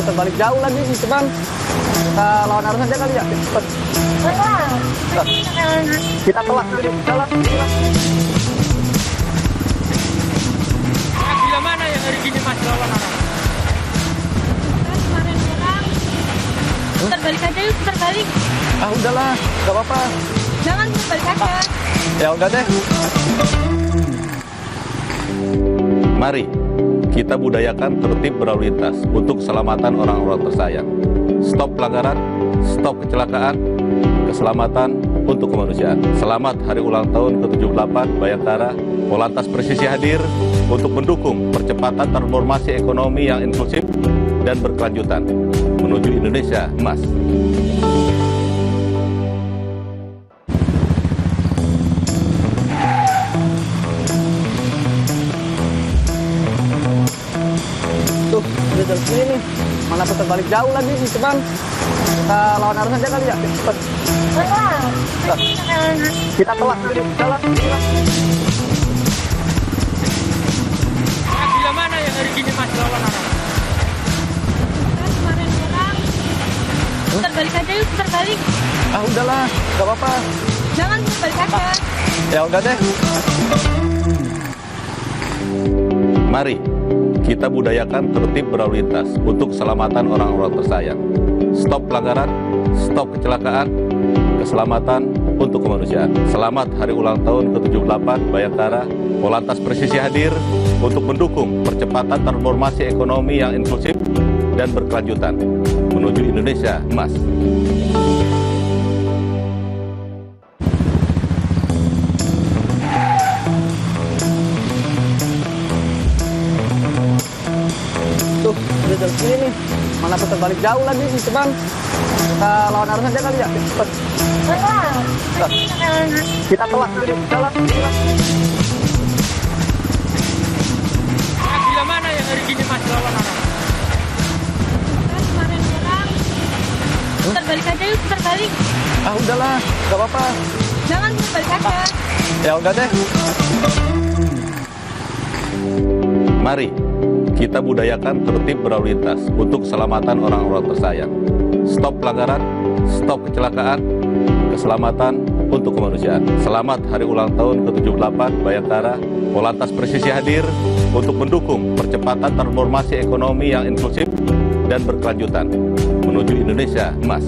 putar balik jauh lagi nih, cuman kita lawan arus aja kali ya. Cepet. Kita telat dulu, jalan. Bila mana yang hari gini mas lawan arah? Kemarin orang putar balik aja yuk, putar balik. Ah udahlah, gak apa-apa. Jangan putar balik aja. Ya udah deh. Mari kita budayakan tertib berlalu lintas untuk keselamatan orang-orang tersayang. Stop pelanggaran, stop kecelakaan, keselamatan untuk kemanusiaan. Selamat Hari Ulang Tahun ke-78 Bayangkara. Polantas Presisi hadir untuk mendukung percepatan transformasi ekonomi yang inklusif dan berkelanjutan menuju Indonesia Emas. Tuh, udah jalan sini nih. Mana putar balik jauh lagi nih, cuman kita lawan arus aja kali ya. Cepet. Kita telat dulu, jalan. Bila mana yang hari gini mas lawan arah? Kemarin orang putar balik aja yuk, putar balik. Ah udahlah, gak apa-apa. Jangan putar balik aja. Ya udah deh. Mari kita budayakan tertib berlalu lintas untuk keselamatan orang-orang tersayang. Stop pelanggaran, stop kecelakaan, keselamatan untuk kemanusiaan. Selamat Hari Ulang Tahun ke-78 Bayangkara. Polantas Presisi hadir untuk mendukung percepatan transformasi ekonomi yang inklusif dan berkelanjutan menuju Indonesia Emas. Tuh, udah jalan sini nih. Mana putar balik jauh lagi nih, cuman kita lawan arus aja kali ya. Cepet. Kita telat dulu, jalan. Bila mana yang hari gini mas lawan arah? Kemarin orang putar balik aja yuk, putar balik. Ah udahlah, gak apa-apa. Jangan putar balik aja. Ya udah deh. Mari kita budayakan tertib berlalu lintas untuk keselamatan orang-orang tersayang. Stop pelanggaran, stop kecelakaan, keselamatan untuk kemanusiaan. Selamat Hari Ulang Tahun ke-78 Bayangkara. Polantas Presisi hadir untuk mendukung percepatan transformasi ekonomi yang inklusif dan berkelanjutan menuju Indonesia Emas.